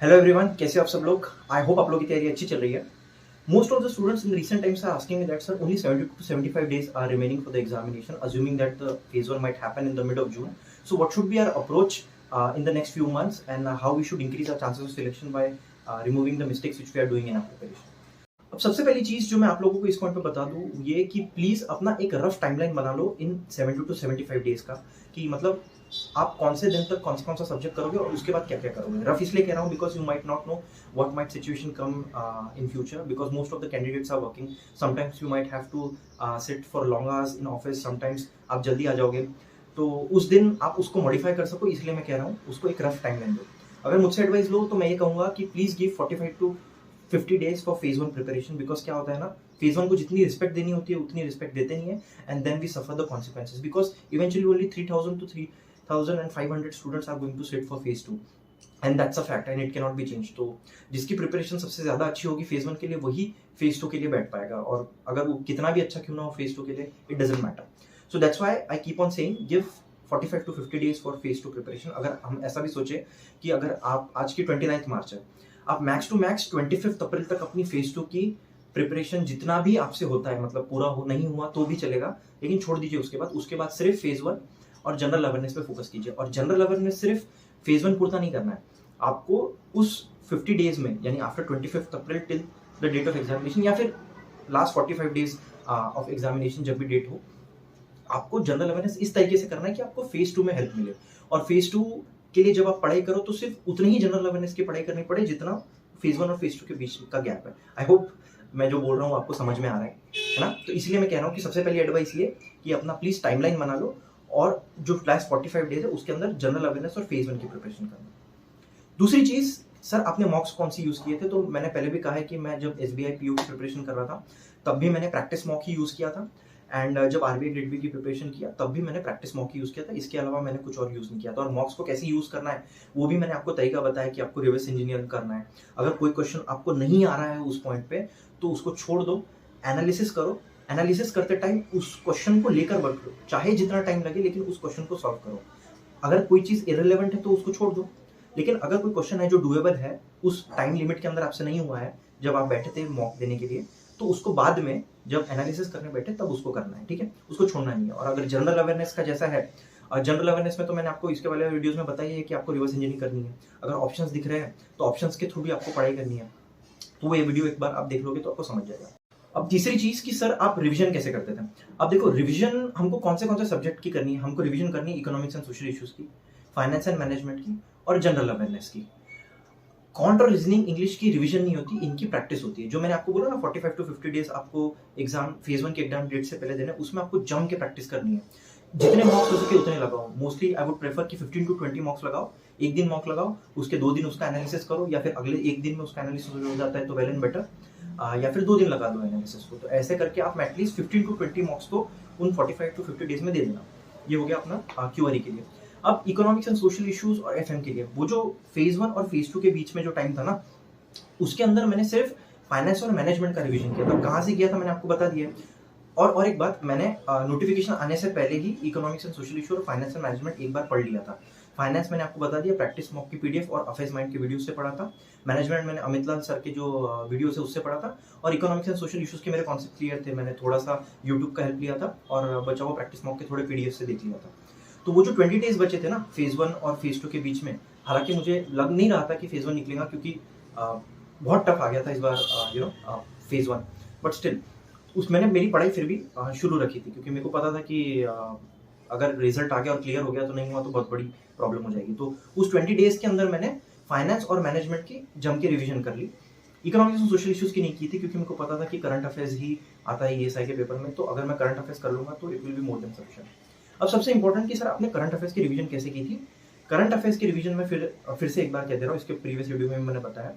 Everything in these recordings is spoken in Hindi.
हेलो एवरीवन, कैसे हो आप सब लोग। आई होप आप लोगों की तैयारी अच्छी चल रही है। Most of the students in recent times are asking me that sir only 70 to 75 days are remaining for the examination, assuming that the phase 1 might happen in the mid of June. So what should be our approach in the next few months, and how we should increase our chances of selection by removing the mistakes which we are doing in our preparation. अब सबसे पहली चीज जो मैं आप लोगों को इस पॉइंट पे बता दूं ये कि प्लीज अपना एक रफ टाइमलाइन बना लो इन 70 to 75 डेज का, कि मतलब आप कौन से दिन तक कौन सा सब्जेक्ट करोगे और उसके बाद क्या क्या करोगे। रफ इसलिए कह रहा हूँ because you might not know what might situation come in future, because most of the candidates are working. Sometimes you might have to sit for long hours in office, sometimes आप जल्दी आ जाओगे, तो उस दिन आप उसको मॉडिफाई कर सको, इसलिए मैं कह रहा हूँ उसको एक रफ टाइमलाइन दो। अगर मुझसे एडवाइस लो तो मैं ये कहूँगा कि please give 45 to 50 days for phase 1 preparation, because क्या होता है ना, फेज 1 को जितनी रिस्पेक्ट देनी होती है उतनी रिस्पेक्ट देते नहीं है, and then we suffer the consequences, because eventually only 3000 to 3500 students are going to sit for phase 2, and that's a fact and it can not be change. तो जिसकी प्रिपरेशन सबसे ज्यादा अच्छी होगी फेज 1 के लिए वही फेज 2 के लिए बैठ पाएगा, और अगर वो कितना भी अच्छा क्यों ना हो फेज 2 के लिए, it doesn't matter. So that's why I keep on saying give 45 to 50 days for phase 2 preparation. अगर हम ऐसा भी सोचे कि अगर आप आज की 29 मार्च है, आप मैक्स टू मैक्स 25 अप्रैल तक अपनी फेज 2 की प्रिपरेशन जितना भी आपसे होता है, मतलब पूरा हो नहीं हुआ तो भी चलेगा, लेकिन छोड़ दीजिए उसके बाद सिर्फ फेज 1 और जनरल अवेयरनेस पे फोकस कीजिए। और जनरल अवेयरनेस सिर्फ फेज 1 पूरा नहीं करना है आपको, उस 50 डेज में यानी after 25 April till the date of examination, या फिर लास्ट 45 डेज ऑफ एग्जामिनेशन जब भी डेट हो, आपको जनरल अवेयरनेस इस तरीके से करना है कि आपको फेज 2 में हेल्प मिले। और फेज 2 के लिए जब आप पढ़ाई करो तो सिर्फ उतनी ही जनरल अवेयरनेस की पढ़ाई करनी पड़े जितना फेज 1 और फेज 2 के बीच का गैप है। आई होप मैं जो बोल रहा हूँ आपको समझ में आ रहा है ना। तो इसलिए मैं कह रहा हूँ कि सबसे पहली एडवाइस ये कि अपना प्लीज टाइमलाइन बना लो, और जो लास्ट 45 डेज है उसके अंदर जनरल अवेयरनेस और फेज 1 की प्रिपरेशन करना। दूसरी चीज, सर आपने मॉक्स कौन सी यूज किए थे, तो मैंने पहले भी कहा है कि मैं जब SBI PO की प्रिपरेशन कर रहा था तब भी मैंने प्रैक्टिस मॉक ही यूज किया था, एंड जब RBI ग्रेड बी की प्रिपरेशन किया तब भी मैंने प्रैक्टिस मॉक यूज किया था। इसके अलावा मैंने कुछ और यूज नहीं किया था। और मॉक्स को कैसे यूज करना है वो भी मैंने आपको तरीका बताया कि आपको रिवर्स इंजीनियरिंग करना है। अगर कोई क्वेश्चन आपको नहीं आ रहा है उस पॉइंट पे तो उसको छोड़ दो, एनालिसिस करो। एनालिसिस करते टाइम उस क्वेश्चन को लेकर वर्क करो, चाहे जितना टाइम लगे, लेकिन उस क्वेश्चन को सॉल्व करो। अगर कोई चीज इररिलेवेंट है तो उसको छोड़ दो, लेकिन अगर कोई क्वेश्चन है जो डुएबल है, उस टाइम लिमिट के अंदर आपसे नहीं हुआ है जब आप बैठे थे मॉक देने के लिए, तो उसको बाद में जब एनालिसिस करने बैठे तब उसको करना है, ठीक है, उसको छोड़ना नहीं है। और अगर जनरल अवेयरनेस का जैसा है, जनरल अवेयरनेस में तो मैंने आपको इसके वाले वीडियोस में बताया है कि आपको रिवर्स इंजीनियरिंग करनी है। अगर ऑप्शंस दिख रहे हैं तो ऑप्शंस के थ्रू भी आपको पढ़ाई करनी है, तो ये वीडियो एक बार आप देख लोगे तो आपको समझ जाएगा। अब तीसरी चीज कि सर आप रिवीजन कैसे करते थे। अब देखो, रिवीजन हमको कौन से सब्जेक्ट की करनी है। हमको रिवीजन करनी है इकोनॉमिक्स एंड सोशल इश्यूज की, फाइनेंस एंड मैनेजमेंट की, और जनरल अवेयरनेस की। कॉन्ट और रीजनिंग इंग्लिश की रिवीजन नहीं होती, इनकी प्रैक्टिस होती है। जो मैंने आपको बोला ना 45 to 50 डेज आपको एग्जाम फेज 1 के एग्जाम डेट से पहले देने, उसमें आपको जम के प्रैक्टिस करनी है। जितने मॉक्स हो सके उतने लगाओ। मोस्टली आई वुड प्रेफर कि 15 to 20 मॉक्स लगाओ। एक दिन मॉक लगाओ, उसके 2 दिन उसका एनालिसिस करो, या फिर अगले एक दिन में उसका एनालिसिस हो जाता है तो वेल एंड बेटर, या फिर 2 दिन लगा दो एनालिसिस को। तो ऐसे करके आप एटलीस्ट 15 to 20 मॉक्स को उन 45 to 50 डेज में दे देना। ये हो गया अपना क्यूआरई के लिए। अब इकोनॉमिक्स एंड सोशल इश्यूज और FM के लिए, वो जो फेज 1 और फेज 2 के बीच में जो टाइम था ना, उसके अंदर मैंने सिर्फ फाइनेंस और मैनेजमेंट का रिवीजन किया था। कहाँ से किया था मैंने आपको बता दिया। और एक बात, मैंने नोटिफिकेशन आने से पहले ही इकोनॉमिक्स एंड सोशल इशू और फाइनेंस एंड मैनेजमेंट एक बार पढ़ लिया था। फाइनेंस मैंने आपको बता दिया, प्रैक्टिस मॉक की PDF और अफेयर्स माइंड के वीडियो से पढ़ा था। मैनेजमेंट मैंने अमित लाल सर के जो वीडियो है उससे पढ़ा था। और इकोनॉमिक्स एंड सोशल इश्यूज के मेरे कॉन्सेप्ट क्लियर थे, मैंने थोड़ा सा यूट्यूब का हेल्प लिया था और बचा हुआ प्रैक्टिस मॉक के थोड़े PDF से देख लिया था। तो वो जो 20 डेज बचे थे ना फेज 1 और फेज 2 के बीच में, हालांकि मुझे लग नहीं रहा था कि फेज 1 निकलेगा, क्योंकि बहुत टफ आ गया था इस बार फेज 1, बट स्टिल मैंने मेरी पढ़ाई फिर भी शुरू रखी थी, क्योंकि मेरे को पता था कि अगर रिजल्ट आ गया और क्लियर हो गया तो नहीं हुआ तो बहुत बड़ी प्रॉब्लम हो जाएगी। तो उस 20 डेज के अंदर मैंने फाइनेंस और मैनेजमेंट की जम के रिवीजन कर ली। इकोनॉमिक्स और सोशल इश्यूज की नहीं की थी, क्योंकि मेरे को पता था कि करंट अफेयर्स ही आता है ESI के पेपर में, तो अगर मैं करंट अफेयर्स कर लूंगा तो it will be more than sufficient. अब सबसे इंपॉर्टेंट कि सर आपने करंट अफेयर्स की रिवीजन कैसे की थी। करंट अफेयर्स की रिवीजन में फिर से एक बार कह दे रहा हूँ, इसके प्रीवियस वीडियो में मैंने बताया।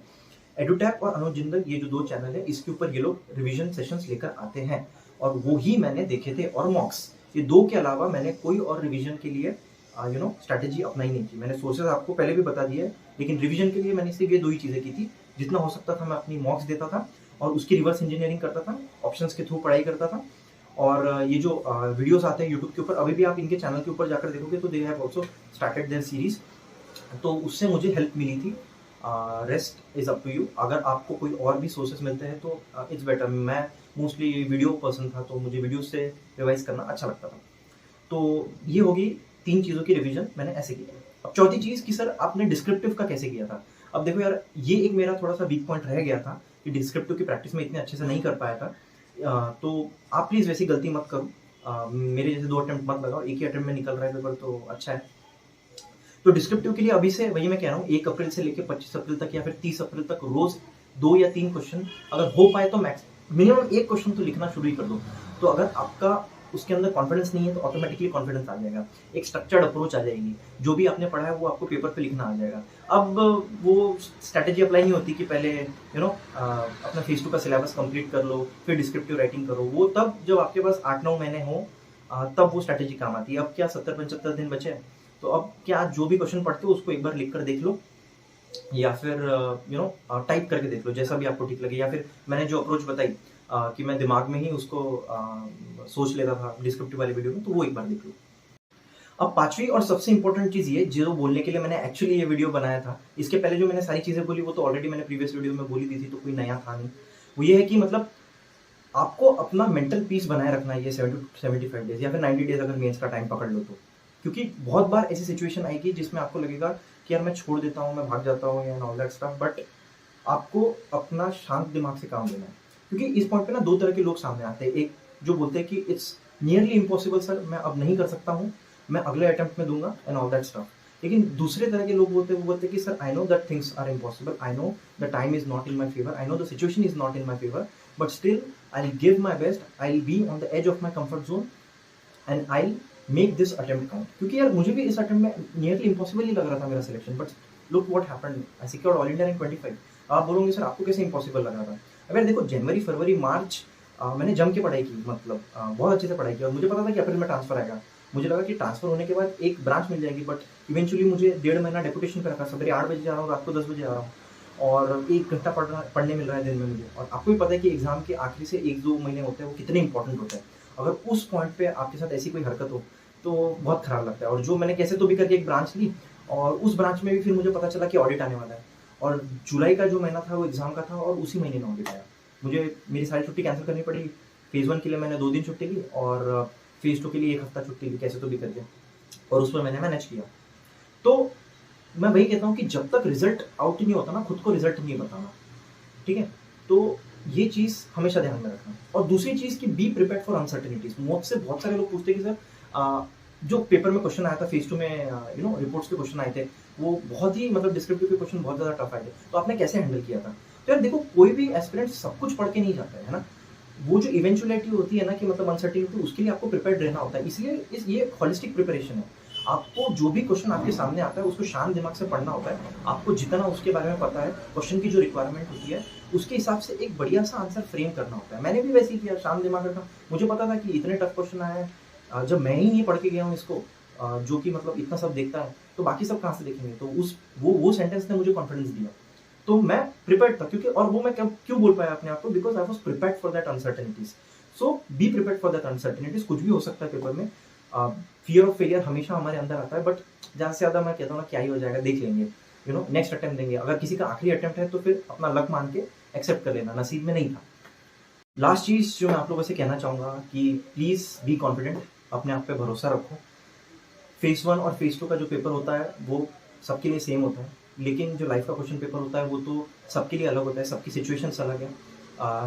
एडुटैक और अनुज जिंदल, ये जो 2 चैनल है, इसके ऊपर ये लोग रिवीजन सेशंस लेकर आते हैं, और वो ही मैंने देखे थे। और मॉक्स, ये 2 के अलावा मैंने कोई और रिवीजन के लिए स्ट्रैटेजी अपनाई नहीं थी। मैंने सोर्सेज आपको पहले भी बता दिए, लेकिन रिवीजन के लिए मैंने सिर्फ ये 2 ही चीजें की थी। जितना हो सकता था मैं अपनी मॉक्स देता था और उसकी रिवर्स इंजीनियरिंग करता था, ऑप्शंस के थ्रू पढ़ाई करता था। और ये जो वीडियोस आते हैं यूट्यूब के ऊपर, अभी भी आप इनके चैनल के ऊपर जाकर देखोगे तो they have also started their series, तो उससे मुझे हेल्प मिली थी rest is up to you. अगर आपको कोई और भी सोर्सेस मिलते हैं तो इट्स बेटर। मैं मोस्टली वीडियो पर्सन था, तो मुझे वीडियो से रिवाइज करना अच्छा लगता था। तो ये होगी 3 चीज़ों की रिवीजन मैंने ऐसे की। अब चौथी चीज़ कि सर आपने डिस्क्रिप्टिव का कैसे किया था। अब देखो यार, ये एक मेरा थोड़ा सा वीक पॉइंट रह गया था कि डिस्क्रिप्टिव की प्रैक्टिस में इतने अच्छे से नहीं कर पाया था। तो आप प्लीज़ वैसी गलती मत करो। मेरे जैसे 2 अटेम्प्ट मत लगाओ, एक ही अटेम्प्ट में निकल रहा है पेपर तो अच्छा है। तो डिस्क्रिप्टिव के लिए अभी से वही मैं कह रहा हूँ, 1 अप्रैल से लेकर 25 अप्रैल तक या फिर 30 अप्रैल तक रोज 2 या 3 क्वेश्चन अगर हो पाए तो मैक्स मिनिमम 1 क्वेश्चन तो लिखना शुरू ही कर दो। तो अगर आपका उसके अंदर कॉन्फिडेंस नहीं है तो ऑटोमेटिकली कॉन्फिडेंस आ जाएगा, एक स्ट्रक्चर्ड अप्रोच आ जाएगी, जो भी आपने पढ़ा है वो आपको पेपर पे लिखना आ जाएगा। अब वो स्ट्रैटेजी अप्लाई नहीं होती कि पहले अपना फेज 2 का सिलेबस कंप्लीट कर लो फिर डिस्क्रिप्टिव राइटिंग करो। वो तब जब आपके पास 8-9 महीने हो तब वो स्ट्रैटेजी काम आती है। अब क्या 70-75 दिन बचे हैं, तो अब क्या जो भी क्वेश्चन पढ़ते हो उसको एक बार लिख कर देख लो, या फिर टाइप करके देख लो, जैसा भी आपको ठीक लगे। या फिर मैंने जो अप्रोच बताई कि मैं दिमाग में ही उसको सोच लेता था डिस्क्रिप्टिव वाली वीडियो में, तो वो एक बार देख लो। अब 5वीं और सबसे इंपॉर्टेंट चीज ये जो बोलने के लिए मैंने एक्चुअली ये वीडियो बनाया था, इसके पहले जो मैंने सारी चीजें बोली वो तो ऑलरेडी मैंने प्रीवियस वीडियो में बोली दी थी, तो कोई नया था नहीं। वो ये है कि मतलब आपको अपना मेंटल पीस बनाए रखना है ये 70-75 डेज या फिर 90 डेज अगर मेंस का टाइम पकड़ लो तो। क्योंकि बहुत बार ऐसी सिचुएशन आएगी जिसमें आपको लगेगा कि यार मैं छोड़ देता हूँ, मैं भाग जाता हूँ या ऑल दैट स्टफ, बट आपको अपना शांत दिमाग से काम लेना है। क्योंकि इस पॉइंट पे ना 2 तरह के लोग सामने आते हैं। एक जो बोलते हैं कि इट्स नियरली इम्पॉसिबल सर, मैं अब नहीं कर सकता हूँ, मैं अगले अटेम्प्ट में दूंगा एंड ऑल दैट स्टफ। लेकिन दूसरे तरह के लोग बोलते हैं, वो बोलते हैं कि sir I know that things are impossible, I know the time is not in my favour, I know the situation is not in my favour, but still I give my best, I be on the edge of my comfort zone and I make this attempt count. क्योंकि यार मुझे भी इस अटेम्प्ट में नियरली इम्पॉसिबल ही लग रहा था मेरा selection, but look what happened, I secured all India rank 25। आप बोलोगे सर आपको कैसे इम्पॉसिबल लग रहा था। अगर देखो जनवरी फरवरी मार्च मैंने जम के पढ़ाई की, मतलब बहुत अच्छे से पढ़ाई की, और मुझे पता था कि अप्रैल में ट्रांसफर आएगा। मुझे लगा कि ट्रांसफर होने के बाद एक ब्रांच मिल जाएगी, बट इवेंचुअली मुझे 1.5 महीना डेपुटेशन पे रखा। सवेरे 8 बजे जा रहा हूँ, रात को 10 बजे आ रहा हूँ, और 1 घंटा पढ़ने मिल रहा है दिन में मुझे। और आपको भी पता है कि एग्जाम के आखिरी से 1-2 महीने होते हैं वो कितने इंपॉर्टेंट होते हैं। अगर उस पॉइंट पे आपके साथ ऐसी कोई हरकत हो तो बहुत खराब लगता है। और जो मैंने कैसे तो भी करके एक ब्रांच ली, और उस ब्रांच में भी फिर मुझे पता चला कि ऑडिट आने वाला है, और जुलाई का जो महीना था वो एग्जाम का था, और उसी महीने में ऑडिट आया। मुझे मेरी सारी छुट्टी कैंसिल करनी पड़ी। फेज 1 के लिए मैंने 2 दिन छुट्टी ली, और फेज 2 के लिए 1 हफ्ता छुट्टी ली, कैसे तो भी करके, और उस पर मैंने मैनेज किया। तो मैं वही कहता हूँ कि जब तक रिजल्ट आउट नहीं होता ना, खुद को रिजल्ट नहीं बताना, ठीक है। तो ये चीज़ हमेशा ध्यान में रखना। और दूसरी चीज़ कि बी प्रिपेयर्ड फॉर अनसर्टेनिटीज। मुझसे बहुत सारे लोग पूछते हैं कि सर जो पेपर में क्वेश्चन आया था फेज 2 में, रिपोर्ट्स के क्वेश्चन आए थे, वो बहुत ही मतलब डिस्क्रिप्टिव के क्वेश्चन बहुत ज़्यादा टफ आए थे, तो आपने कैसे हैंडल किया था। तो यार देखो, कोई भी एस्पिरेंट सब कुछ पढ़ के नहीं जाता है ना। वो जो इवेंचुअलिटी होती है ना कि मतलब अनसर्टेनिटी, उसके लिए आपको प्रिपेयर्ड रहना होता है। इसलिए ये होलिस्टिक प्रिपरेशन है। आपको जो भी क्वेश्चन आपके सामने आता है उसको शांत दिमाग से पढ़ना होता है। आपको जितना उसके बारे में पता है, क्वेश्चन की जो रिक्वायरमेंट होती है, उसके हिसाब से एक बढ़िया सा आंसर फ्रेम करना होता है। मैंने भी वैसे ही किया, शांत दिमाग रखा। मुझे पता था कि इतने टफ क्वेश्चन आए हैं, जब मैं ही नहीं पढ़ के गया हूँ इसको, जो कि मतलब इतना सब देखता है, तो बाकी सब कहाँ से देखेंगे। तो वो सेंटेंस ने मुझे कॉन्फिडेंस दिया। तो मैं प्रिपेयर्ड था, क्योंकि और वो मैं क्यों बोल पाया अपने आप को, because I was prepared for that uncertainties. So be prepared for that uncertainties. कुछ भी हो सकता है पेपर में। फियर ऑफ फेलियर हमेशा हमारे अंदर आता है, बट ज़्यादा से ज़्यादा मैं कहता हूँ ना, क्या ही हो जाएगा, देख लेंगे, नेक्स्ट अटेम्प्ट देंगे। अगर किसी का आखिरी अटेम्प्ट है तो फिर अपना लक मान के एक्सेप्ट कर लेना, नसीब में नहीं था। लास्ट चीज़ जो मैं आप लोगों से कहना चाहूँगा कि प्लीज़ बी कॉन्फिडेंट, अपने आप पे भरोसा रखो। फेज 1 और फेज 2 का जो पेपर होता है वो सबके लिए सेम होता है, लेकिन जो लाइफ का क्वेश्चन पेपर होता है वो तो सबके लिए अलग होता है। सबकी सिचुएशंस अलग है,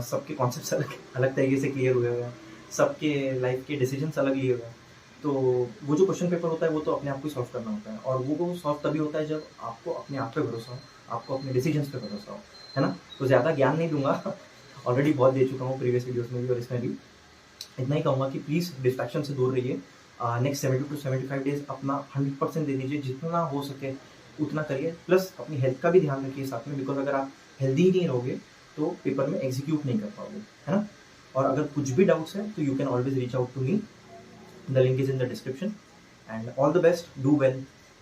सबके कॉन्सेप्ट्स अलग तरीके से क्लियर हुए हुए हैं, सबके लाइफ के डिसीजंस अलग लिए हुए हैं। तो वो जो क्वेश्चन पेपर होता है वो तो अपने आप को सॉल्व करना होता है, और वो सॉल्व तभी होता है जब आपको अपने आप पे भरोसा हो, आपको अपने डिसीजंस पे भरोसा हो, है ना। तो ज़्यादा ज्ञान नहीं दूंगा, ऑलरेडी बहुत दे चुका हूँ प्रीवियस वीडियोस में भी और इसमें भी। इतना ही कहूँगा कि प्लीज़ डिस्ट्रैक्शन से दूर रहिए। नेक्स्ट 70 to 75 डेज अपना 100% दे दीजिए, जितना हो सके उतना करिए। प्लस अपनी हेल्थ का भी ध्यान रखिए साथ में, बिकॉज अगर आप हेल्दी नहीं रहोगे तो पेपर में एग्जीक्यूट नहीं कर पाओगे, है ना। और अगर कुछ भी डाउट्स है तो you can always reach out to me, the link is in the description, and all the best, do well.